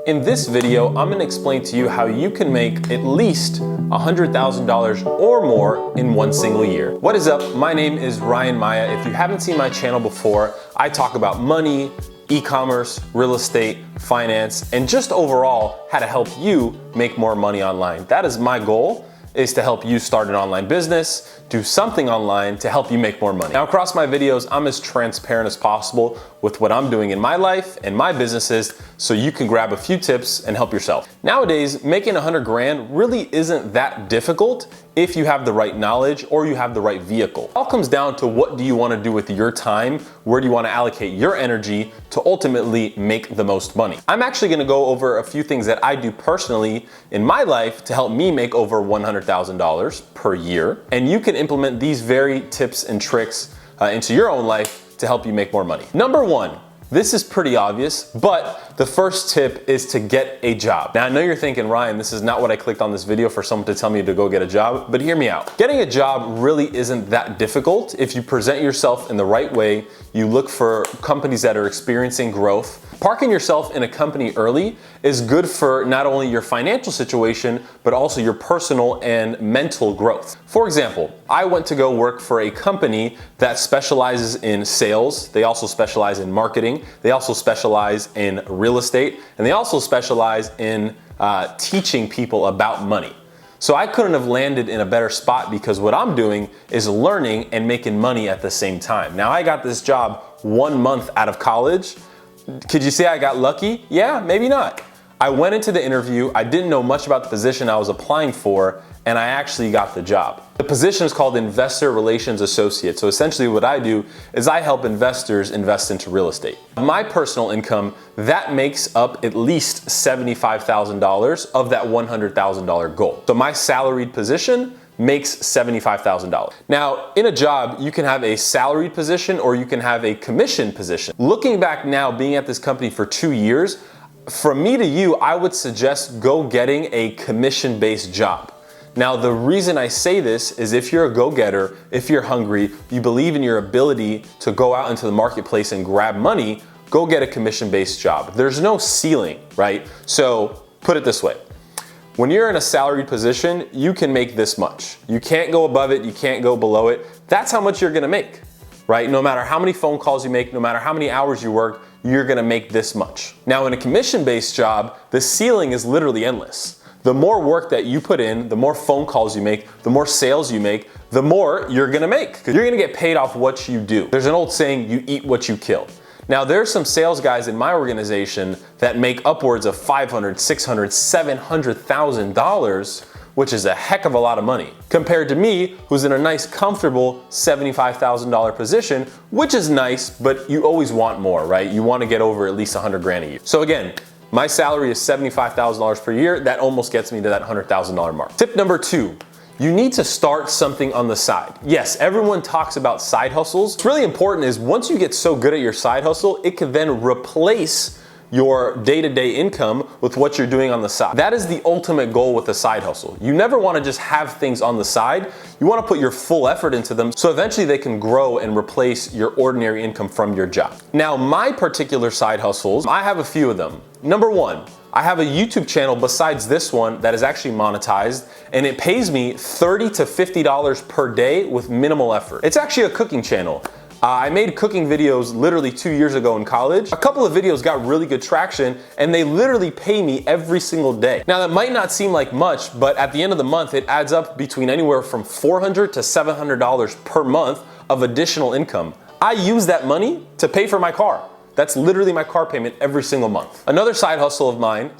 In this video, I'm going to explain to you how you can make at least $100,000 or more in one single year. What is up? My name is Ryan Maya. If you haven't seen my channel before, I talk about money, e-commerce, real estate, finance, and just overall how to help you make more money online. That is my goal, is to help you start an online business, do something online to help you make more money. Now, across my videos, I'm as transparent as possible with what I'm doing in my life and my businesses so you can grab a few tips and help yourself. Nowadays, making 100 grand really isn't that difficult if you have the right knowledge or you have the right vehicle. It all comes down to what do you want to do with your time, where do you want to allocate your energy to ultimately make the most money. I'm actually going to go over a few things that I do personally in my life to help me make over $100,000 per year, and you can implement these very tips and tricks into your own life to help you make more money. Number one, this is pretty obvious, but the first tip is to get a job. Now, I know you're thinking, Ryan, this is not what I clicked on this video for someone to tell me to go get a job, but hear me out. Getting a job really isn't that difficult if you present yourself in the right way, you look for companies that are experiencing growth. Parking yourself in a company early is good for not only your financial situation, but also your personal and mental growth. For example, I went to go work for a company that specializes in sales. They also specialize in marketing. They also specialize in real estate, and they also specialize in teaching people about money. So I couldn't have landed in a better spot because what I'm doing is learning and making money at the same time. Now, I got this job 1 month out of college. Could you say I got lucky? Yeah, maybe not. I went into the interview, I didn't know much about the position I was applying for, and I actually got the job. The position is called Investor Relations Associate. So essentially what I do is I help investors invest into real estate. My personal income, that makes up at least $75,000 of that $100,000 goal. So my salaried position makes $75,000. Now, in a job, you can have a salaried position or you can have a commission position. Looking back now, being at this company for 2 years, from me to you, I would suggest go getting a commission-based job. Now, the reason I say this is if you're a go-getter, if you're hungry, you believe in your ability to go out into the marketplace and grab money, go get a commission-based job. There's no ceiling, right? So put it this way. When you're in a salaried position, you can make this much. You can't go above it, you can't go below it. That's how much you're gonna make, right? No matter how many phone calls you make, no matter how many hours you work, you're gonna make this much. Now, in a commission-based job, the ceiling is literally endless. The more work that you put in, the more phone calls you make, the more sales you make, the more you're gonna make, because you're gonna get paid off what you do. There's an old saying, you eat what you kill. Now, there's some sales guys in my organization that make upwards of $500,000, $600,000, $700,000, which is a heck of a lot of money, compared to me, who's in a nice, comfortable $75,000 position, which is nice, but you always want more, right? You want to get over at least 100 grand a year. So again, my salary is $75,000 per year. That almost gets me to that $100,000 mark. Tip number 2. You need to start something on the side. Yes, everyone talks about side hustles. What's really important is once you get so good at your side hustle, it can then replace your day-to-day income with what you're doing on the side. That is the ultimate goal with a side hustle. You never want to just have things on the side. You want to put your full effort into them so eventually they can grow and replace your ordinary income from your job. Now, my particular side hustles, I have a few of them. Number 1, I have a YouTube channel besides this one that is actually monetized, and it pays me $30 to $50 per day with minimal effort. It's actually a cooking channel. I made cooking videos literally 2 years ago in college. A couple of videos got really good traction, and they literally pay me every single day. Now, that might not seem like much, but at the end of the month, it adds up between anywhere from $400 to $700 per month of additional income. I use that money to pay for my car. That's literally my car payment every single month. Another side hustle of mine,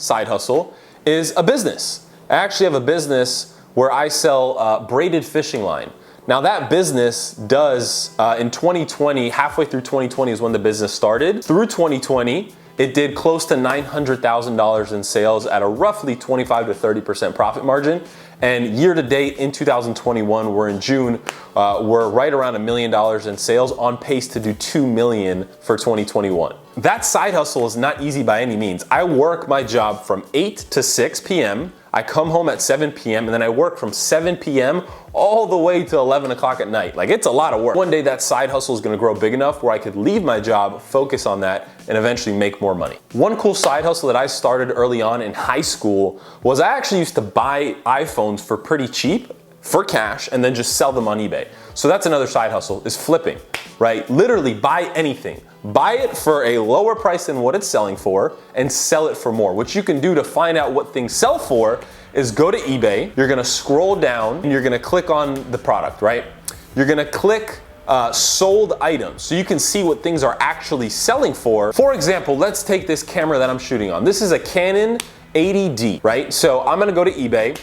is a business. I actually have a business where I sell braided fishing line. Now, that business does, in 2020, halfway through 2020 is when the business started. Through 2020, it did close to $900,000 in sales at a roughly 25 to 30% profit margin. And year to date in 2021, we're in June, we're right around $1 million in sales, on pace to do $2 million for 2021. That side hustle is not easy by any means. I work my job from 8 to 6 p.m. I come home at 7 p.m. and then I work from 7 p.m. all the way to 11 o'clock at night. Like, it's a lot of work. One day that side hustle is gonna grow big enough where I could leave my job, focus on that, and eventually make more money. One cool side hustle that I started early on in high school was I actually used to buy iPhones for pretty cheap, for cash, and then just sell them on eBay. So that's another side hustle, is flipping, right? Literally buy anything. Buy it for a lower price than what it's selling for and sell it for more. What you can do to find out what things sell for is go to eBay, you're gonna scroll down and you're gonna click on the product, right? You're gonna click sold items so you can see what things are actually selling for. For example, let's take this camera that I'm shooting on. This is a Canon 80D, right? So I'm gonna go to eBay,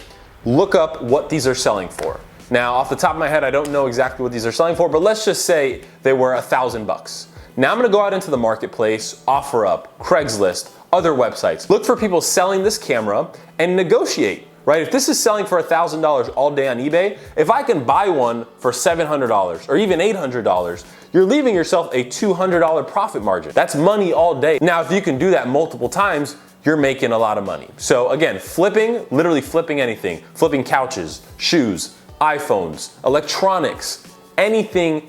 look up what these are selling for. Now, off the top of my head, I don't know exactly what these are selling for, but let's just say they were $1,000. Now I'm gonna go out into the marketplace, OfferUp, Craigslist, other websites. Look for people selling this camera and negotiate, right? If this is selling for $1,000 all day on eBay, if I can buy one for $700 or even $800, you're leaving yourself a $200 profit margin. That's money all day. Now, if you can do that multiple times, you're making a lot of money. So again, flipping, literally flipping anything. Flipping couches, shoes, iPhones, electronics, anything,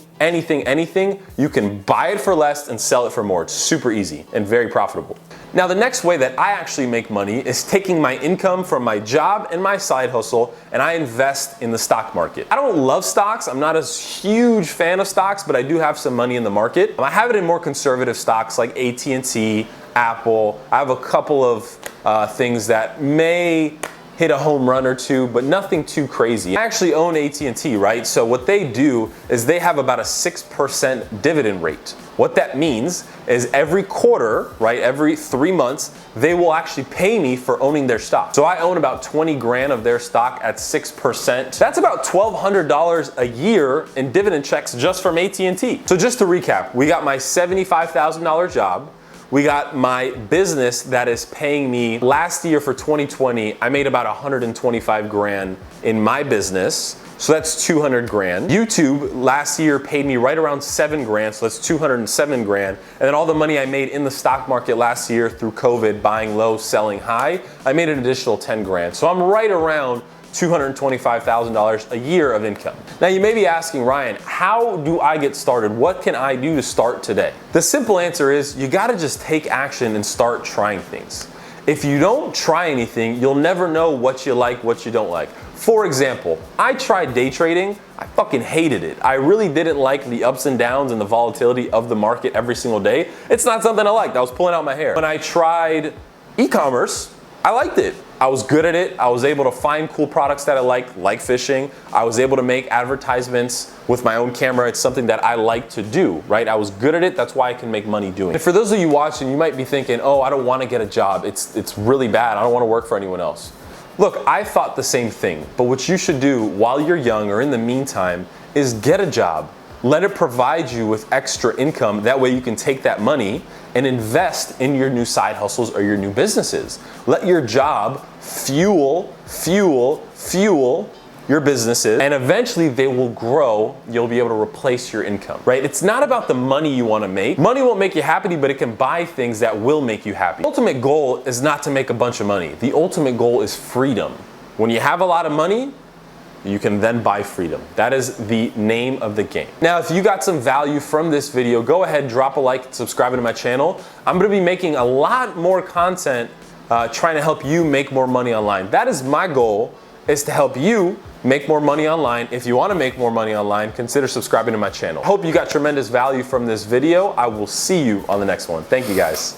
you can buy it for less and sell it for more. It's super easy and very profitable. Now, the next way that I actually make money is taking my income from my job and my side hustle and I invest in the stock market. I don't love stocks. I'm not a huge fan of stocks, but I do have some money in the market. I have it in more conservative stocks like AT&T, Apple. I have a couple of things that may hit a home run or two, but nothing too crazy. I actually own AT&T, right? So what they do is they have about a 6% dividend rate. What that means is every quarter, right, every 3 months, they will actually pay me for owning their stock. So I own about 20 grand of their stock at 6%. That's about $1,200 a year in dividend checks just from AT&T. So just to recap, we got my $75,000 job. We got my business that is paying me. Last year for 2020, I made about 125 grand in my business. So that's 200 grand. YouTube last year paid me right around 7 grand, so that's 207 grand. And then all the money I made in the stock market last year through COVID, buying low, selling high, I made an additional 10 grand. So I'm right around $225,000 a year of income. Now you may be asking, Ryan, how do I get started? What can I do to start today? The simple answer is you gotta just take action and start trying things. If you don't try anything, you'll never know what you like, what you don't like. For example, I tried day trading. I fucking hated it. I really didn't like the ups and downs and the volatility of the market every single day. It's not something I liked. I was pulling out my hair. When I tried e-commerce, I liked it. I was good at it. I was able to find cool products that I like fishing. I was able to make advertisements with my own camera. It's something that I like to do, right? I was good at it. That's why I can make money doing it. And for those of you watching, you might be thinking, oh, I don't want to get a job. It's really bad. I don't want to work for anyone else. Look, I thought the same thing, but what you should do while you're young or in the meantime is get a job. Let it provide you with extra income. That way you can take that money and invest in your new side hustles or your new businesses. Let your job fuel your businesses, and eventually they will grow. You'll be able to replace your income, right? It's not about the money you want to make. Money won't make you happy, but it can buy things that will make you happy. The ultimate goal is not to make a bunch of money. The ultimate goal is freedom. When you have a lot of money, you can then buy freedom. That is the name of the game. Now, if you got some value from this video, go ahead, drop a like, and subscribe to my channel. I'm gonna be making a lot more content trying to help you make more money online. That is my goal, is to help you make more money online. If you wanna make more money online, consider subscribing to my channel. Hope you got tremendous value from this video. I will see you on the next one. Thank you guys.